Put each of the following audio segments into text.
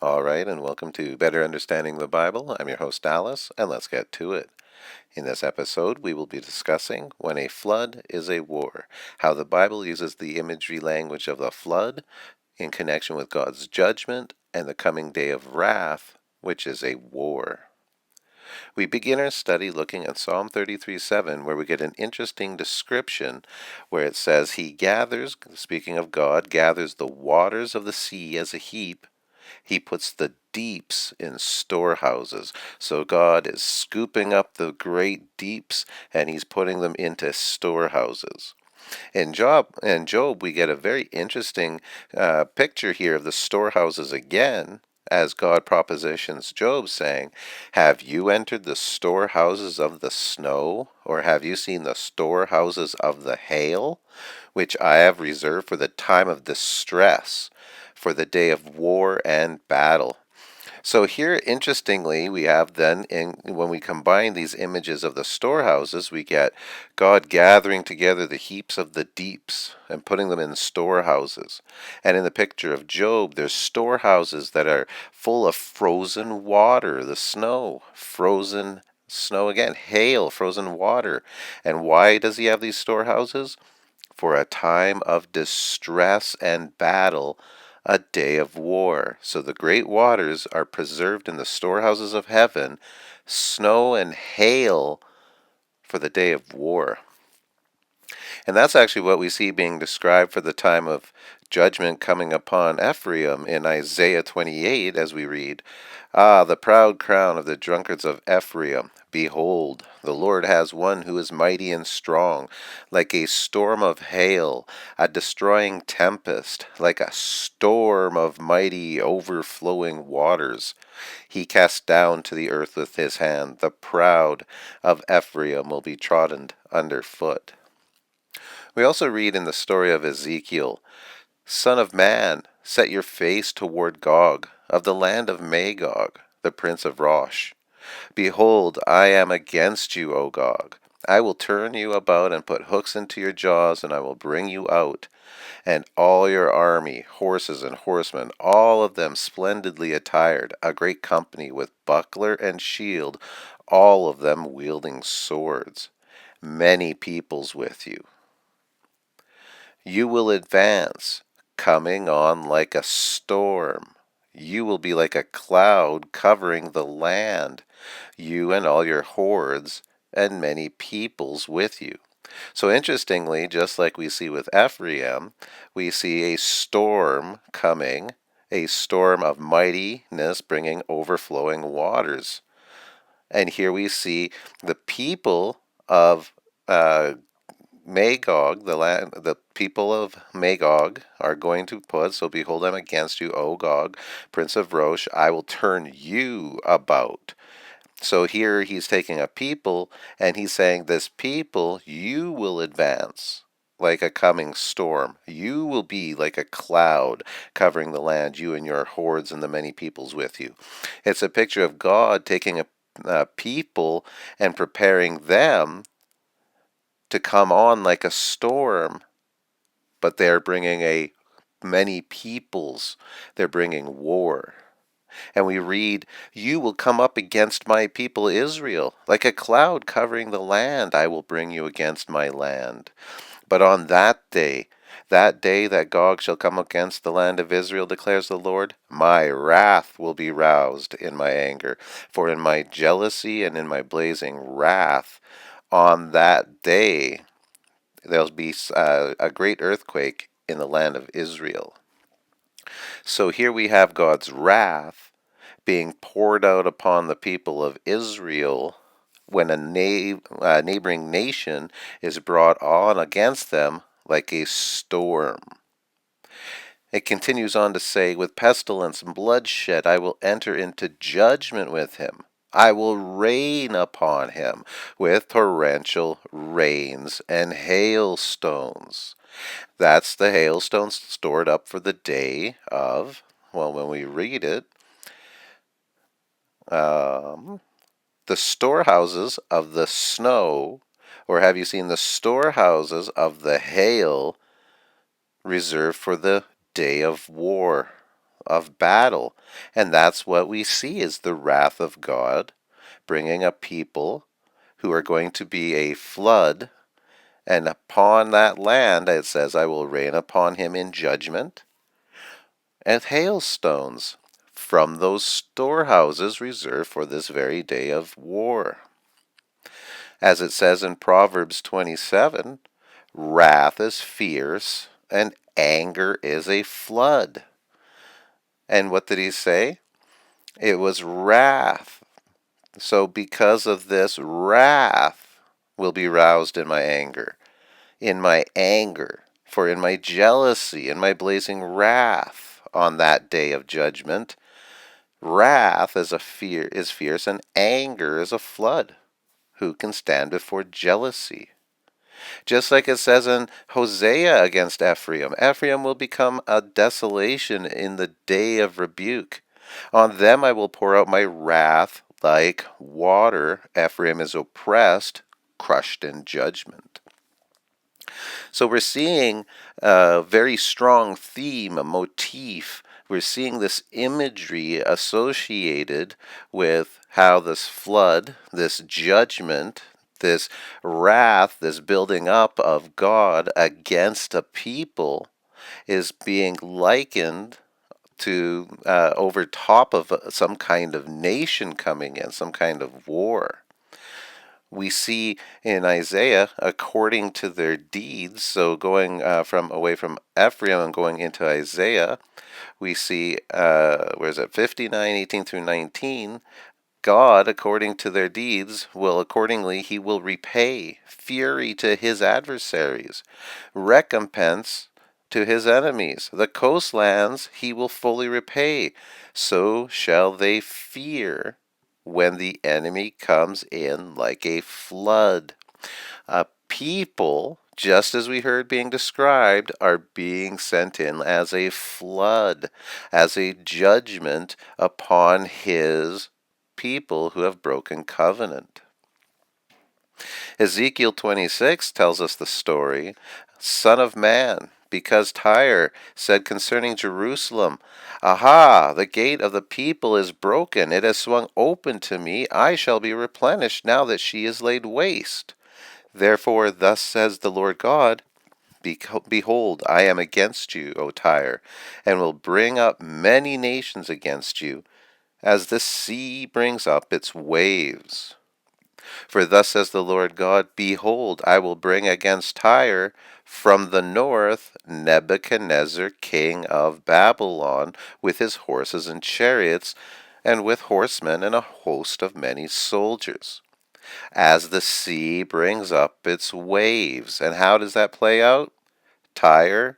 All right, and welcome to Better Understanding the Bible. I'm your host, Alice, and let's get to it. In this episode, we will be discussing when a flood is a war, how the Bible uses the imagery language of the flood in connection with God's judgment and the coming day of wrath, which is a war. We begin our study looking at Psalm 33:7, where we get an interesting description where it says, He gathers, speaking of God, gathers the waters of the sea as a heap. He puts the deeps in storehouses. So God is scooping up the great deeps and he's putting them into storehouses. In Job, we get a very interesting picture here of the storehouses again, as God propositions Job, saying, Have you entered the storehouses of the snow, or have you seen the storehouses of the hail, which I have reserved for the time of distress, for the day of war and battle? So here, interestingly, we have then, when we combine these images of the storehouses, we get God gathering together the heaps of the deeps and putting them in storehouses. And in the picture of Job, there's storehouses that are full of frozen water, the snow, frozen snow again, hail, frozen water. And why does he have these storehouses? For a time of distress and battle, a day of war. So the great waters are preserved in the storehouses of heaven, snow and hail for the day of war. And that's actually what we see being described for the time of judgment coming upon Ephraim in Isaiah 28 as we read, Ah, the proud crown of the drunkards of Ephraim. Behold, the Lord has one who is mighty and strong, like a storm of hail, a destroying tempest, like a storm of mighty overflowing waters. He cast down to the earth with his hand. The proud of Ephraim will be trodden under foot. We also read in the story of Ezekiel, Son of man, set your face toward Gog, of the land of Magog, the prince of Rosh. Behold, I am against you, O Gog. I will turn you about and put hooks into your jaws, and I will bring you out, and all your army, horses and horsemen, all of them splendidly attired, a great company with buckler and shield, all of them wielding swords, many peoples with you. You will advance, coming on like a storm. You will be like a cloud covering the land, you and all your hordes, and many peoples with you. So interestingly, just like we see with Ephraim, we see a storm coming, a storm of mightiness bringing overflowing waters. And here we see the people of Magog, the people of Magog are going to put, so behold, I'm against you, O Gog, prince of Rosh, I will turn you about. So here he's taking a people and he's saying, this people, you will advance like a coming storm. You will be like a cloud covering the land, you and your hordes and the many peoples with you. It's a picture of God taking a people and preparing them to come on like a storm, but they're bringing a many peoples. They're bringing war. And we read, You will come up against my people Israel. Like a cloud covering the land, I will bring you against my land. But on that day that Gog shall come against the land of Israel, declares the Lord, my wrath will be roused in my anger. For in my jealousy and in my blazing wrath, on that day there'll be a great earthquake in the land of Israel. So here we have God's wrath being poured out upon the people of Israel when a neighboring nation is brought on against them like a storm. It continues on to say, With pestilence and bloodshed I will enter into judgment with him. I will rain upon him with torrential rains and hailstones. That's the hailstones stored up for the day of, well, when we read it, um, the storehouses of the snow, or have you seen the storehouses of the hail reserved for the day of war? of battle. And that's what we see is the wrath of God bringing a people who are going to be a flood. And upon that land, it says, I will rain upon him in judgment and hailstones from those storehouses reserved for this very day of war. As it says in Proverbs 27, wrath is fierce and anger is a flood. And what did he say? It was wrath. So because of this, wrath will be roused in my anger. In my anger, for in my jealousy, in my blazing wrath on that day of judgment, wrath is fierce and anger is a flood. Who can stand before jealousy? Just like it says in Hosea against Ephraim, Ephraim will become a desolation in the day of rebuke. On them I will pour out my wrath like water. Ephraim is oppressed, crushed in judgment. So we're seeing a very strong theme, a motif. We're seeing this imagery associated with how this flood, this judgment, this wrath, this building up of God against a people is being likened to over top of some kind of nation coming in, some kind of war. We see in Isaiah, according to their deeds, so going from away from Ephraim and going into Isaiah, we see, where is it, 59:18 through 19, God, according to their deeds, he will repay fury to his adversaries, recompense to his enemies. The coastlands he will fully repay. So shall they fear when the enemy comes in like a flood. A people, just as we heard being described, are being sent in as a flood, as a judgment upon his people who have broken covenant. Ezekiel 26 tells us the story, Son of man, because Tyre said concerning Jerusalem, Aha, the gate of the people is broken, it has swung open to me, I shall be replenished now that she is laid waste. Therefore thus says the Lord God, Behold, I am against you, O Tyre, and will bring up many nations against you, as the sea brings up its waves. For thus says the Lord God, Behold, I will bring against Tyre from the north Nebuchadnezzar king of Babylon with his horses and chariots, and with horsemen and a host of many soldiers. As the sea brings up its waves. And how does that play out? Tyre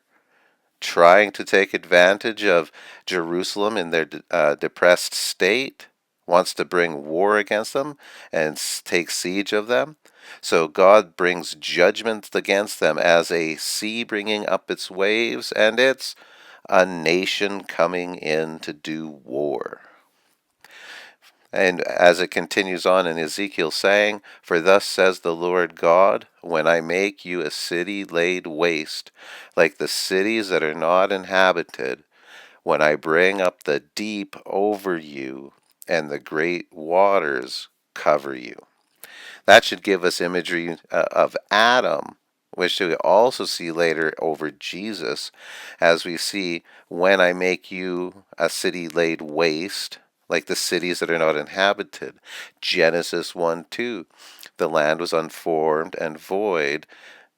trying to take advantage of Jerusalem in their depressed state, wants to bring war against them and take siege of them. So God brings judgment against them as a sea bringing up its waves, and it's a nation coming in to do war. And as it continues on in Ezekiel saying, For thus says the Lord God, when I make you a city laid waste, like the cities that are not inhabited, when I bring up the deep over you, and the great waters cover you. That should give us imagery of Adam, which we also see later over Jesus, as we see, when I make you a city laid waste, like the cities that are not inhabited. Genesis 1:2, the land was unformed and void,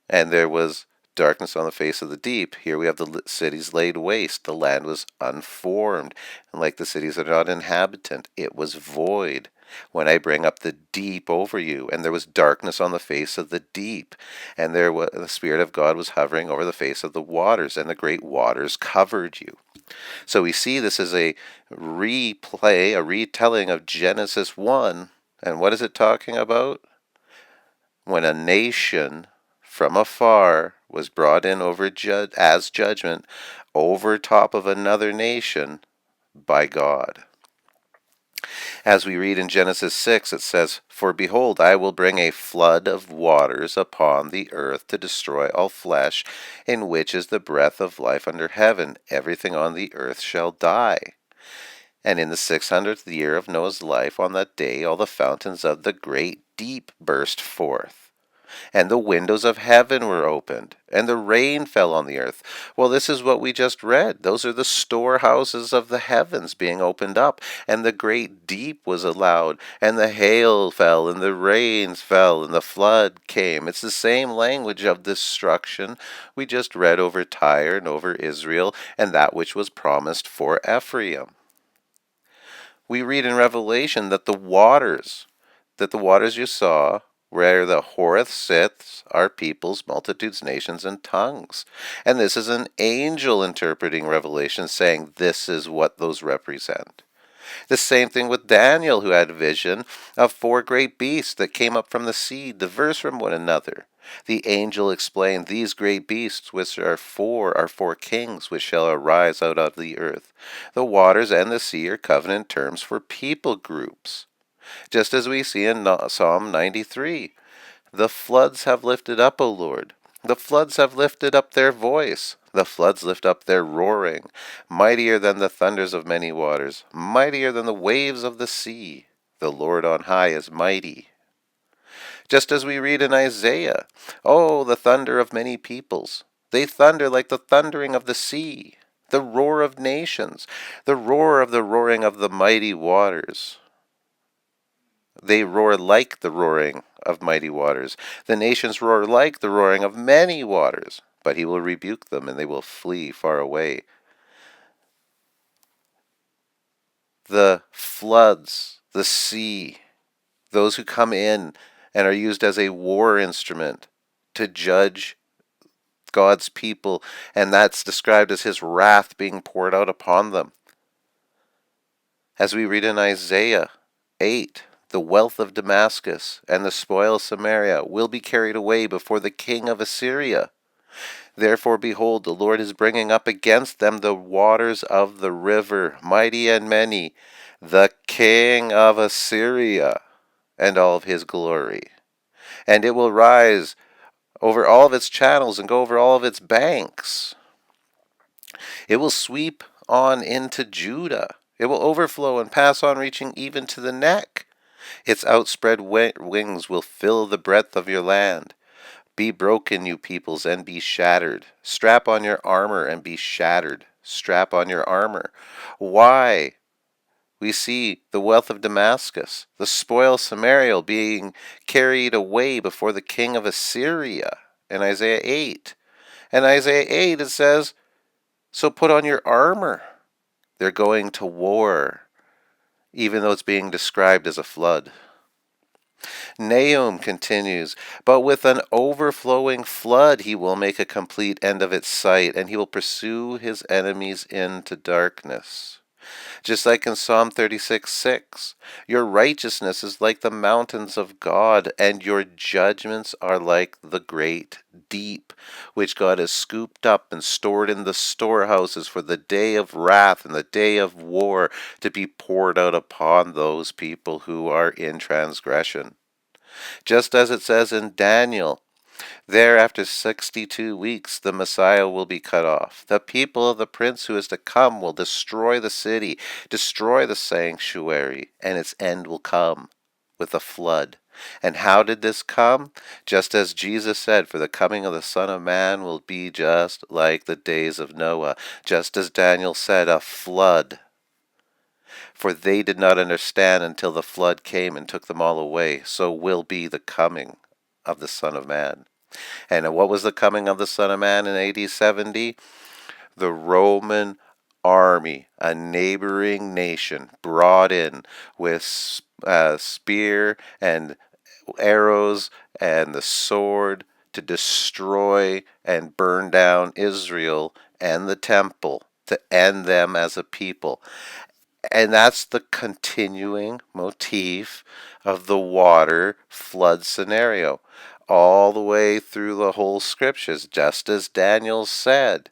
and there was darkness on the face of the deep. Here we have the cities laid waste. The land was unformed, and like the cities that are not inhabited, it was void. When I bring up the deep over you, and there was darkness on the face of the deep, and the Spirit of God was hovering over the face of the waters, and the great waters covered you. So we see this as a replay, a retelling of Genesis 1. And what is it talking about? When a nation from afar was brought in as judgment over top of another nation by God. As we read in Genesis 6, it says, "For behold, I will bring a flood of waters upon the earth to destroy all flesh, in which is the breath of life under heaven. Everything on the earth shall die." And in the 600th year of Noah's life, on that day, all the fountains of the great deep burst forth, and the windows of heaven were opened, and the rain fell on the earth. Well, this is what we just read. Those are the storehouses of the heavens being opened up, and the great deep was allowed, and the hail fell, and the rains fell, and the flood came. It's the same language of destruction we just read over Tyre and over Israel, and that which was promised for Ephraim. We read in Revelation that the waters you saw, where the Horeth sits, are peoples, multitudes, nations, and tongues. And this is an angel interpreting Revelation, saying this is what those represent. The same thing with Daniel, who had a vision of four great beasts that came up from the sea, diverse from one another. The angel explained, "These great beasts, which are four kings, which shall arise out of the earth." The waters and the sea are covenant terms for people groups. Just as we see in Psalm 93, "The floods have lifted up, O Lord. The floods have lifted up their voice. The floods lift up their roaring, mightier than the thunders of many waters, mightier than the waves of the sea. The Lord on high is mighty." Just as we read in Isaiah, "Oh, the thunder of many peoples. They thunder like the thundering of the sea, the roar of nations, the roar of the roaring of the mighty waters." They roar like the roaring of mighty waters. The nations roar like the roaring of many waters. But he will rebuke them, and they will flee far away. The floods, the sea, those who come in and are used as a war instrument to judge God's people, and that's described as his wrath being poured out upon them. As we read in Isaiah 8, "The wealth of Damascus and the spoil of Samaria will be carried away before the king of Assyria. Therefore, behold, the Lord is bringing up against them the waters of the river, mighty and many, the king of Assyria, and all of his glory. And it will rise over all of its channels and go over all of its banks. It will sweep on into Judah. It will overflow and pass on, reaching even to the neck. Its outspread wings will fill the breadth of your land. Be broken, you peoples, and be shattered. Strap on your armor and be shattered. Strap on your armor." Why? We see the wealth of Damascus, the spoil of Samaria being carried away before the king of Assyria in Isaiah 8. In Isaiah 8 it says, "So put on your armor." They're going to war, even though it's being described as a flood. Nahum continues, "But with an overflowing flood he will make a complete end of its sight, and he will pursue his enemies into darkness." Just like in Psalm 36:6, "Your righteousness is like the mountains of God, and your judgments are like the great deep, which God has scooped up and stored in the storehouses for the day of wrath and the day of war to be poured out upon those people who are in transgression." Just as it says in Daniel, "There after 62 weeks the Messiah will be cut off. The people of the prince who is to come will destroy the city, destroy the sanctuary, and its end will come with a flood." And how did this come? Just as Jesus said, "For the coming of the Son of Man will be just like the days of Noah." Just as Daniel said, a flood. "For they did not understand until the flood came and took them all away. So will be the coming of the Son of Man." And what was the coming of the Son of Man in AD 70? The Roman army, a neighboring nation, brought in with spear and arrows and the sword to destroy and burn down Israel and the temple, to end them as a people. And that's the continuing motif of the water flood scenario all the way through the whole scriptures, just as Daniel said.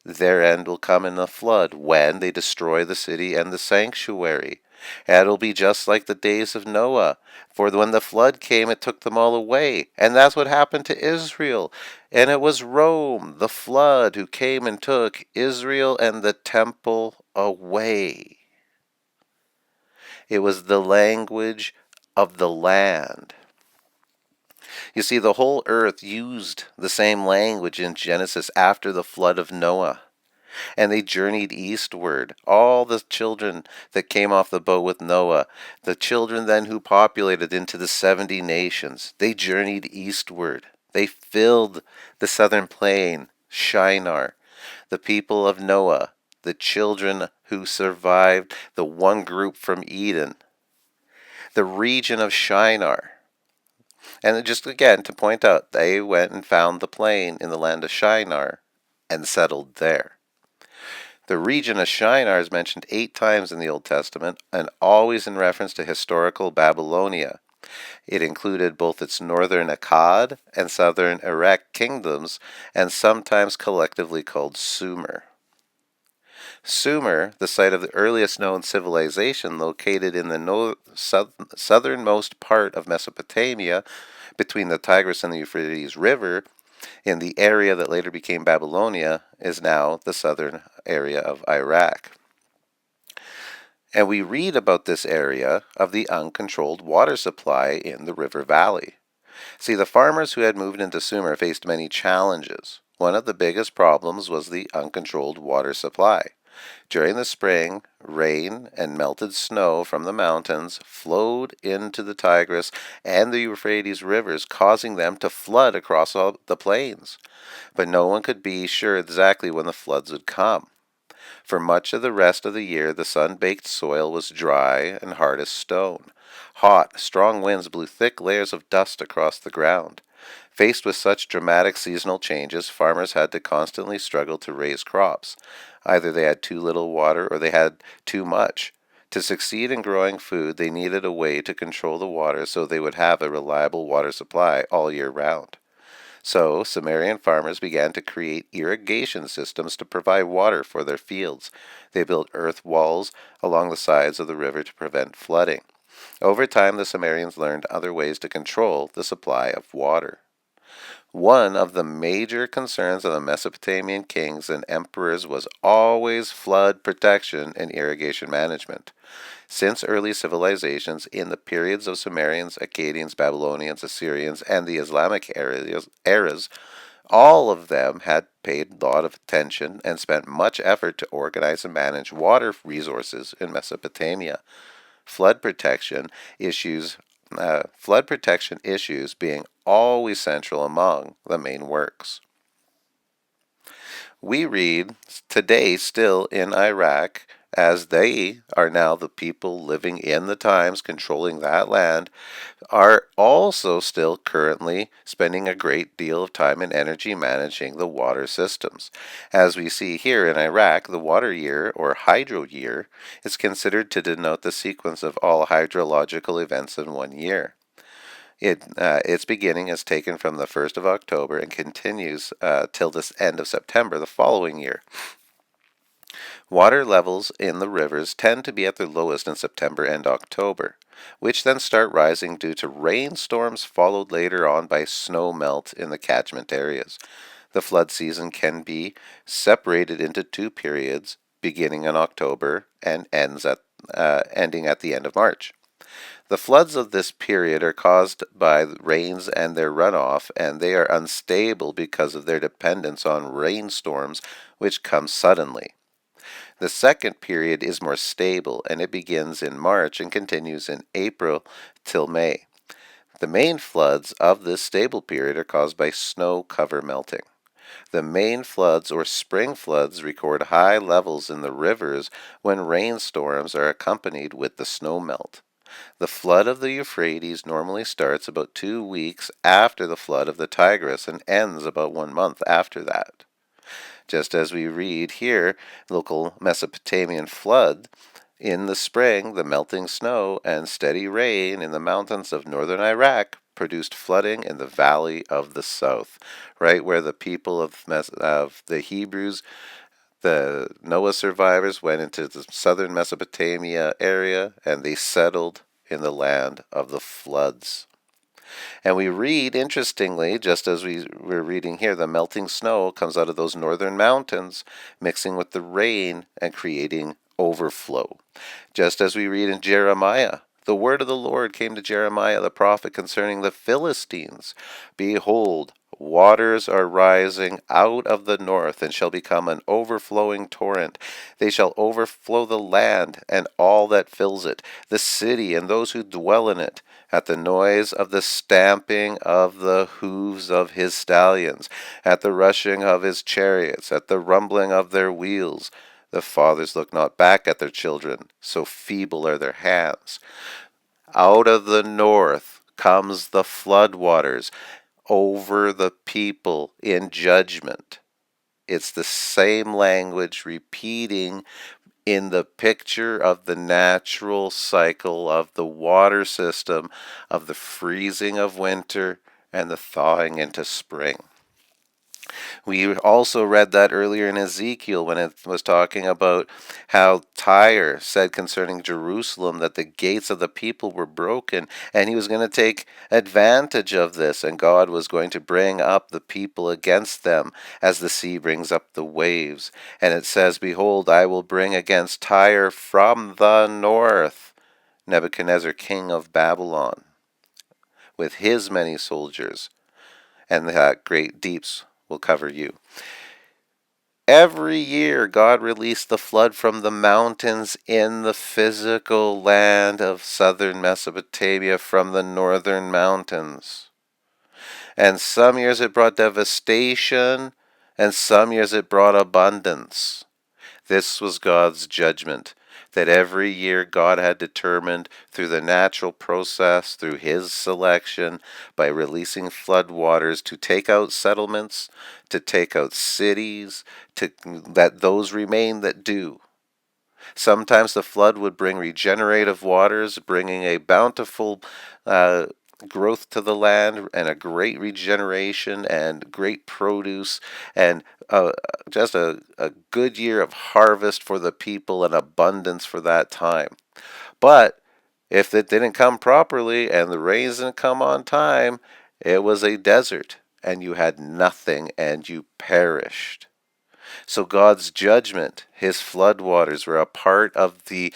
Their end will come in a flood when they destroy the city and the sanctuary. And it'll be just like the days of Noah. For when the flood came, it took them all away. And that's what happened to Israel. And it was Rome, the flood, who came and took Israel and the temple away. It was the language of the land. You see, the whole earth used the same language in Genesis after the flood of Noah. And they journeyed eastward. All the children that came off the boat with Noah, the children then who populated into the 70 nations, they journeyed eastward. They filled the southern plain, Shinar. The people of Noah, the children who survived, the one group from Eden, the region of Shinar. And just again to point out, they went and found the plain in the land of Shinar and settled there. The region of Shinar is mentioned 8 times in the Old Testament and always in reference to historical Babylonia. It included both its northern Akkad and southern Erech kingdoms and sometimes collectively called Sumer. Sumer, the site of the earliest known civilization located in the southernmost part of Mesopotamia between the Tigris and the Euphrates River, in the area that later became Babylonia, is now the southern area of Iraq. And we read about this area of the uncontrolled water supply in the river valley. See, the farmers who had moved into Sumer faced many challenges. One of the biggest problems was the uncontrolled water supply. During the spring, rain and melted snow from the mountains flowed into the Tigris and the Euphrates rivers, causing them to flood across all the plains. But no one could be sure exactly when the floods would come. For much of the rest of the year, the sun-baked soil was dry and hard as stone. Hot, strong winds blew thick layers of dust across the ground. Faced with such dramatic seasonal changes, farmers had to constantly struggle to raise crops. Either they had too little water or they had too much. To succeed in growing food, they needed a way to control the water so they would have a reliable water supply all year round. So, Sumerian farmers began to create irrigation systems to provide water for their fields. They built earth walls along the sides of the river to prevent flooding. Over time, the Sumerians learned other ways to control the supply of water. One of the major concerns of the Mesopotamian kings and emperors was always flood protection and irrigation management. Since early civilizations, in the periods of Sumerians, Akkadians, Babylonians, Assyrians, and the Islamic eras, all of them had paid a lot of attention and spent much effort to organize and manage water resources in Mesopotamia. Flood protection issues being always central among the main works. We read today still in Iraq, as they are now the people living in the times controlling that land, are also still currently spending a great deal of time and energy managing the water systems. As we see here in Iraq, the water year, or hydro year, is considered to denote the sequence of all hydrological events in one year. Its beginning is taken from the 1st of October and continues till the end of September the following year. Water levels in the rivers tend to be at their lowest in September and October, which then start rising due to rainstorms followed later on by snow melt in the catchment areas. The flood season can be separated into 2 periods, beginning in October and ending at the end of March. The floods of this period are caused by rains and their runoff, and they are unstable because of their dependence on rainstorms which come suddenly. The second period is more stable, and it begins in March and continues in April till May. The main floods of this stable period are caused by snow cover melting. The main floods or spring floods record high levels in the rivers when rainstorms are accompanied with the snow melt. The flood of the Euphrates normally starts about 2 weeks after the flood of the Tigris and ends about 1 month after that. Just as we read here, local Mesopotamian flood, in the spring, the melting snow and steady rain in the mountains of northern Iraq produced flooding in the Valley of the South, right where the people of the Hebrews The Noah survivors went into the southern Mesopotamia area and they settled in the land of the floods. And we read, interestingly, just as we're reading here, the melting snow comes out of those northern mountains, mixing with the rain and creating overflow. Just as we read in Jeremiah, the word of the Lord came to Jeremiah the prophet concerning the Philistines. Behold, waters are rising out of the north and shall become an overflowing torrent. They shall overflow the land and all that fills it, the city and those who dwell in it, at the noise of the stamping of the hooves of his stallions, at the rushing of his chariots, at the rumbling of their wheels. The fathers look not back at their children, so feeble are their hands. Out of the north comes the flood waters over the people in judgment. It's the same language repeating in the picture of the natural cycle of the water system, of the freezing of winter and the thawing into spring. We also read that earlier in Ezekiel when it was talking about how Tyre said concerning Jerusalem that the gates of the people were broken, and he was going to take advantage of this, and God was going to bring up the people against them as the sea brings up the waves. And it says, Behold, I will bring against Tyre from the north Nebuchadnezzar, king of Babylon, with his many soldiers, and the great deeps will cover you. Every year, God released the flood from the mountains in the physical land of southern Mesopotamia from the northern mountains. And some years it brought devastation, and some years it brought abundance. This was God's judgment, that every year God had determined through the natural process, through his selection, by releasing flood waters to take out settlements, to take out cities, to let those remain that do. Sometimes the flood would bring regenerative waters, bringing a bountiful growth to the land and a great regeneration and great produce and just a good year of harvest for the people and abundance for that time. But if it didn't come properly and the rains didn't come on time, it was a desert and you had nothing and you perished. So God's judgment, his floodwaters, were a part of the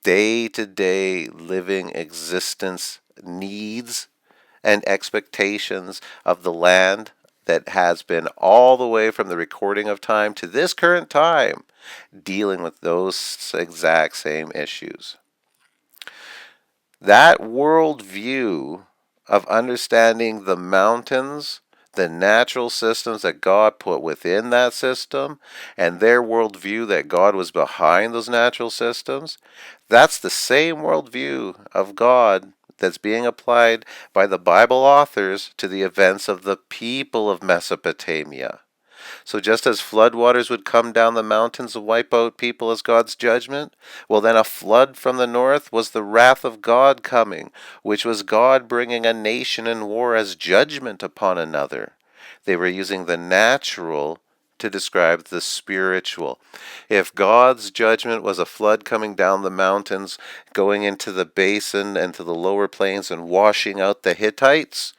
day-to-day living existence needs and expectations of the land that has been all the way from the recording of time to this current time dealing with those exact same issues. That worldview of understanding the mountains, the natural systems that God put within that system, and their worldview that God was behind those natural systems, that's the same worldview of God that's being applied by the Bible authors to the events of the people of Mesopotamia. So just as floodwaters would come down the mountains and wipe out people as God's judgment, well then a flood from the north was the wrath of God coming, which was God bringing a nation in war as judgment upon another. They were using the natural to describe the spiritual. If God's judgment was a flood coming down the mountains, going into the basin and to the lower plains and washing out the Hittites,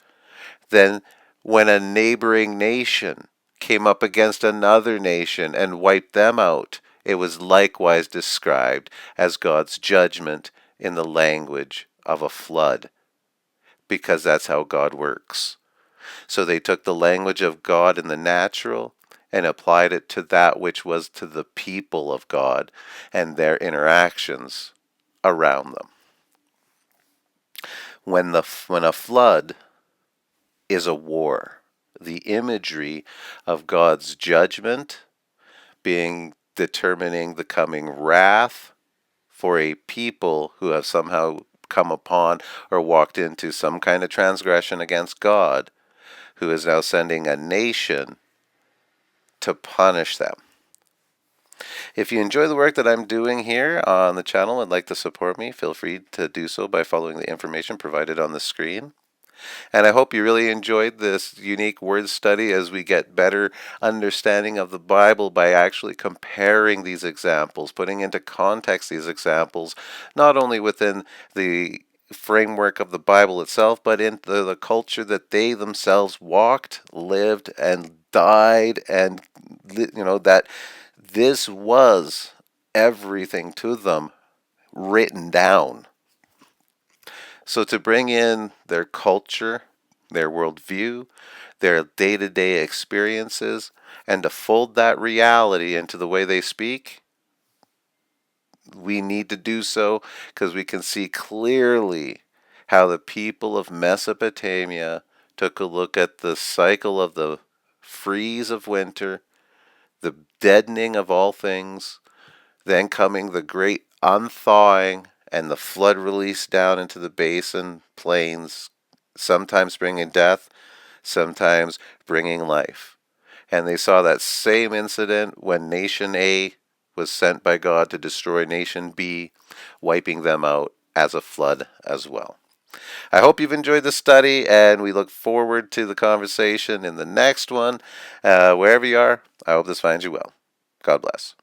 then when a neighboring nation came up against another nation and wiped them out, it was likewise described as God's judgment in the language of a flood, because that's how God works. So they took the language of God in the natural and applied it to that which was to the people of God and their interactions around them. When a flood is a war, the imagery of God's judgment being determining the coming wrath for a people who have somehow come upon or walked into some kind of transgression against God, who is now sending a nation to punish them. If you enjoy the work that I'm doing here on the channel and like to support me, feel free to do so by following the information provided on the screen. And I hope you really enjoyed this unique word study as we get better understanding of the Bible by actually comparing these examples, putting into context these examples, not only within the framework of the Bible itself, but in the culture that they themselves walked, lived, and died, and that this was everything to them written down. So to bring in their culture, their worldview, their day to day experiences, and to fold that reality into the way they speak, we need to do so because we can see clearly how the people of Mesopotamia took a look at the cycle of the freeze of winter, the deadening of all things, then coming the great unthawing and the flood release down into the basin plains, sometimes bringing death, sometimes bringing life. And they saw that same incident when Nation A was sent by God to destroy Nation B, wiping them out as a flood as well. I hope you've enjoyed the study, and we look forward to the conversation in the next one. Wherever you are, I hope this finds you well. God bless.